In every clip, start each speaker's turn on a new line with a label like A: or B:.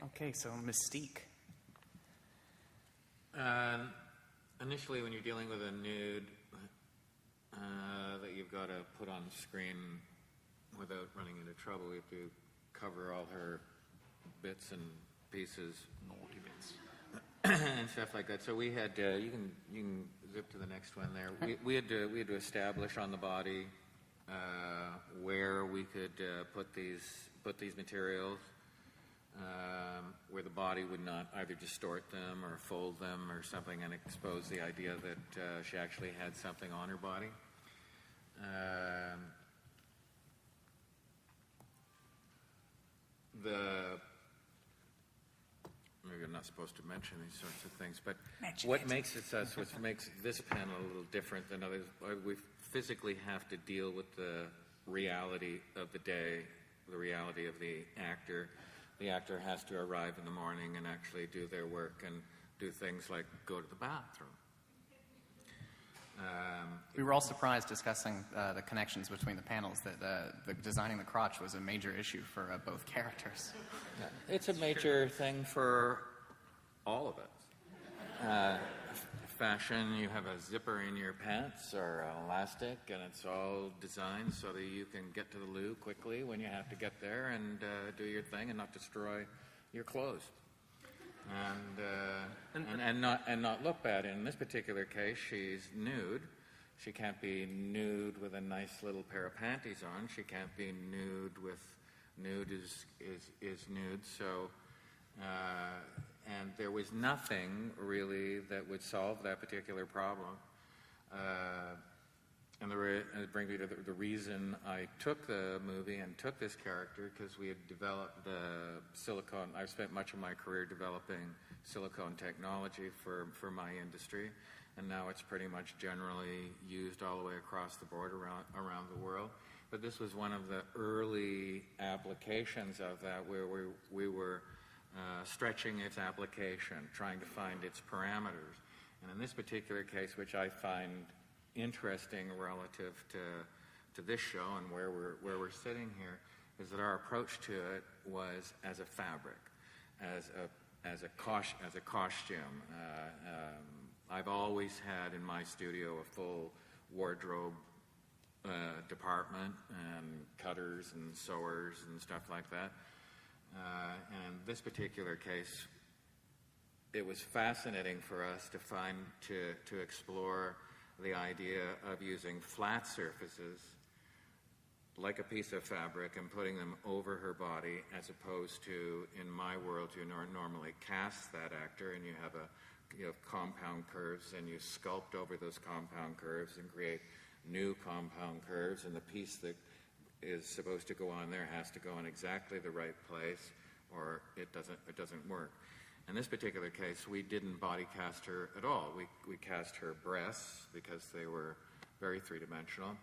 A: Okay, so mystique.
B: Initially, when you're dealing with a nude that you've got to put on screen without running into trouble, we have to cover all her bits and pieces,
A: Naughty bits.
B: and stuff like that. So we had you can zip to the next one there. We had to establish on the body where we could put these materials. Where the body would not either distort them or fold them or something, and expose the idea that she actually had something on her body. Maybe I'm not supposed to mention these sorts of things, but what makes this panel a little different than others, we physically have to deal with the reality of the day, the reality of the actor. The actor has to arrive in the morning and actually do their work and do things like go to the bathroom.
A: We were all surprised discussing the connections between the panels that the designing the crotch was a major issue for both characters.
B: It's a major thing for all of us. Fashion, you have a zipper in your pants or an elastic, and it's all designed so that you can get to the loo quickly when you have to get there and do your thing and not destroy your clothes. And not look bad. In this particular case, she's nude. She can't be nude with a nice little pair of panties on. She can't be nude with nude is nude. So, and there was nothing really that would solve that particular problem. And it brings me to the reason I took the movie and took this character, because we had developed the silicone. I've spent much of my career developing silicone technology for my industry, and now it's pretty much generally used all the way across the board around the world. But this was one of the early applications of that, where we were stretching its application, trying to find its parameters. And in this particular case, which I find interesting relative to this show and where we're sitting here, is that our approach to it was as a fabric, as a costume. I've always had in my studio a full wardrobe department and cutters and sewers and stuff like that. And this particular case, it was fascinating for us to explore the idea of using flat surfaces like a piece of fabric and putting them over her body, as opposed to, in my world, you normally cast that actor and you have compound curves, and you sculpt over those compound curves and create new compound curves, and the piece that is supposed to go on there has to go in exactly the right place, or it doesn't work. In this particular case, we didn't body cast her at all. We cast her breasts because they were very three-dimensional.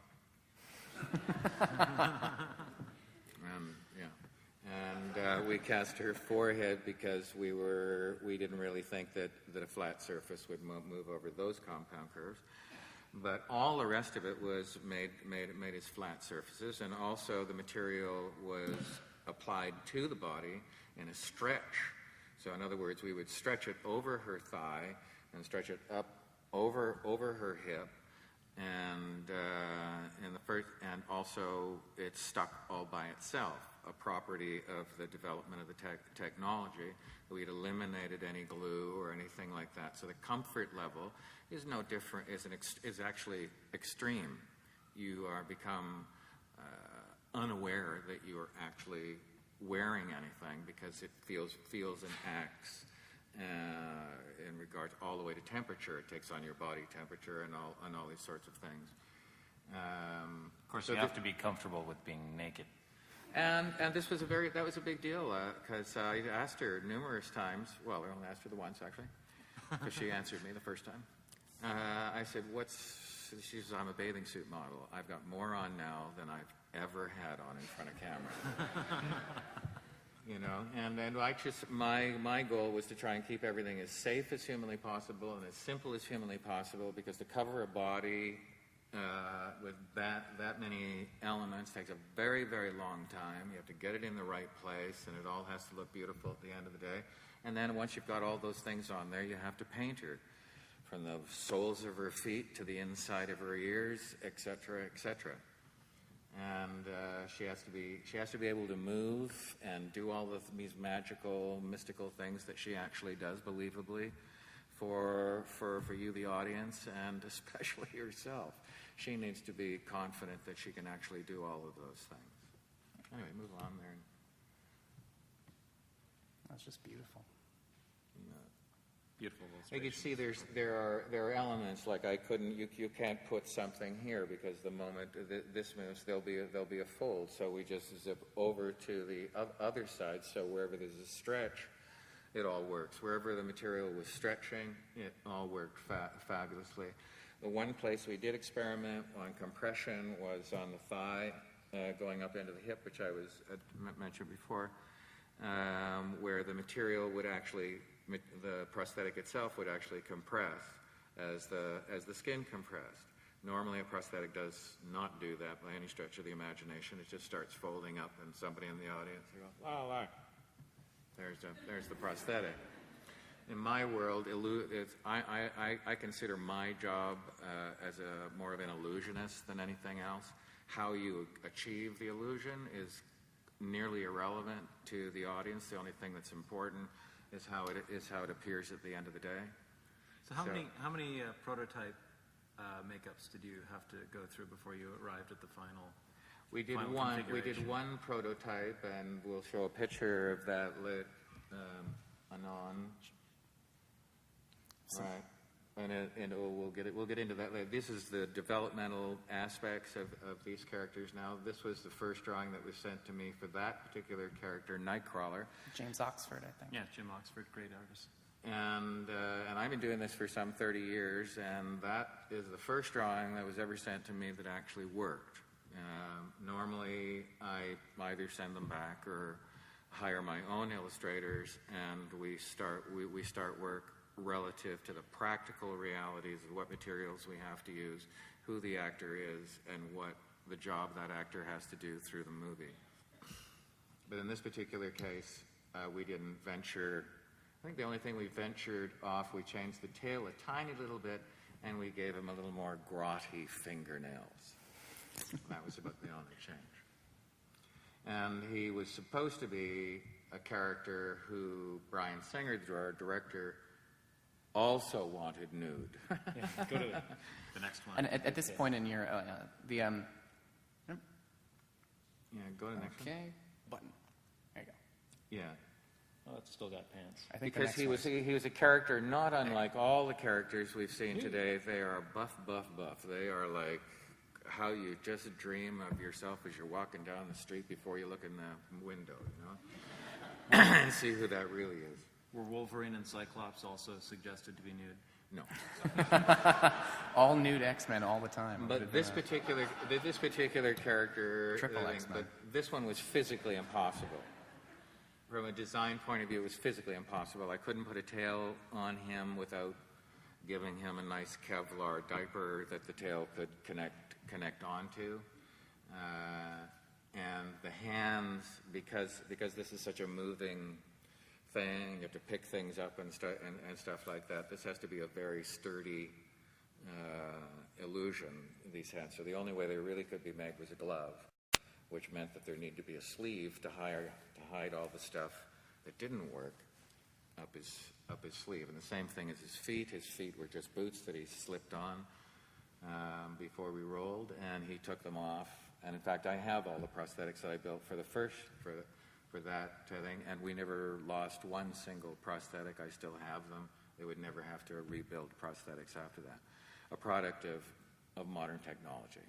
B: And we cast her forehead because we didn't really think that a flat surface would move over those compound curves. But all the rest of it was made as flat surfaces, and also the material was applied to the body in a stretch. So in other words, we would stretch it over her thigh and stretch it up over her hip, and and also it stuck all by itself, a property of the development of the technology. We'd eliminated any glue or anything like that. So the comfort level is no different. Is actually extreme. You are become unaware that you are actually wearing anything, because it feels and acts in regards all the way to temperature. It takes on your body temperature and all these sorts of things.
C: Of course, so you have to be comfortable with being naked.
B: And this was that was a big deal, because I asked her numerous times. Well, I only asked her the once, actually, because she answered me the first time. I said, she says, I'm a bathing suit model. I've got more on now than I've ever had on in front of camera. And then my goal was to try and keep everything as safe as humanly possible and as simple as humanly possible, because to cover a body with that many elements takes a very, very long time. You have to get it in the right place, and it all has to look beautiful at the end of the day. And then once you've got all those things on there, you have to paint her, from the soles of her feet to the inside of her ears, etc., etc. And she has to be able to move and do all these magical, mystical things that she actually does, believably, for you, the audience, and especially yourself. She needs to be confident that she can actually do all of those things. Anyway, move on there.
A: That's just beautiful.
C: Beautiful.
B: You can see there are elements like you can't put something here because the moment this moves, there'll be a fold. So we just zip over to the other side. So wherever there's a stretch, it all works. Wherever the material was stretching, it all worked fabulously. The one place we did experiment on compression was on the thigh, going up into the hip, which I mentioned before, where the material would actually, the prosthetic itself would actually compress as the skin compressed. Normally a prosthetic does not do that by any stretch of the imagination. It just starts folding up, and somebody in the audience goes, "Oh, look, there's the prosthetic." In my world, I consider my job as more of an illusionist than anything else. How you achieve the illusion is nearly irrelevant to the audience. The only thing that's important is how it appears at the end of the day.
D: So how many prototype makeups did you have to go through before you arrived at the final?
B: We did one prototype, and we'll show a picture of that anon. Right, and we'll get into that later. This is the developmental aspects of these characters. Now, this was the first drawing that was sent to me for that particular character, Nightcrawler.
A: James Oxford, I think.
D: Yeah, Jim Oxford, great artist.
B: And I've been doing this for some 30 years, and that is the first drawing that was ever sent to me that actually worked. Normally, I either send them back or hire my own illustrators, and we start work relative to the practical realities of what materials we have to use, who the actor is, and what the job that actor has to do through the movie. But in this particular case, we didn't venture. I think the only thing we ventured off, we changed the tail a tiny little bit, and we gave him a little more grotty fingernails. That was about the only change. And he was supposed to be a character who Brian Singer, our director, also wanted nude.
D: Yeah, go to the next one.
A: And at this point in your
B: Yeah, go to the next one.
A: okay, button. There you go.
B: Yeah.
D: Oh, it's still got pants.
A: I think
B: Because he was a character not unlike all the characters we've seen today. They are buff. They are like how you just dream of yourself as you're walking down the street before you look in the window, you know, and see who that really is.
D: Were Wolverine and Cyclops also suggested to be nude?
B: No.
A: all nude X-Men all the time.
B: But this particular character,
A: Triple X-Men.
B: but this one was physically impossible. From a design point of view, it was physically impossible. I couldn't put a tail on him without giving him a nice Kevlar diaper that the tail could connect onto. And the hands, because this is such a moving thing, you have to pick things up and stuff like that. This has to be a very sturdy illusion, these hands. So the only way they really could be made was a glove, which meant that there needed to be a sleeve to hide all the stuff that didn't work up his sleeve. And the same thing as his feet. His feet were just boots that he slipped on before we rolled, and he took them off. And in fact, I have all the prosthetics that I built for that thing, and we never lost one single prosthetic. I still have them. They would never have to rebuild prosthetics after that. A product of modern technology.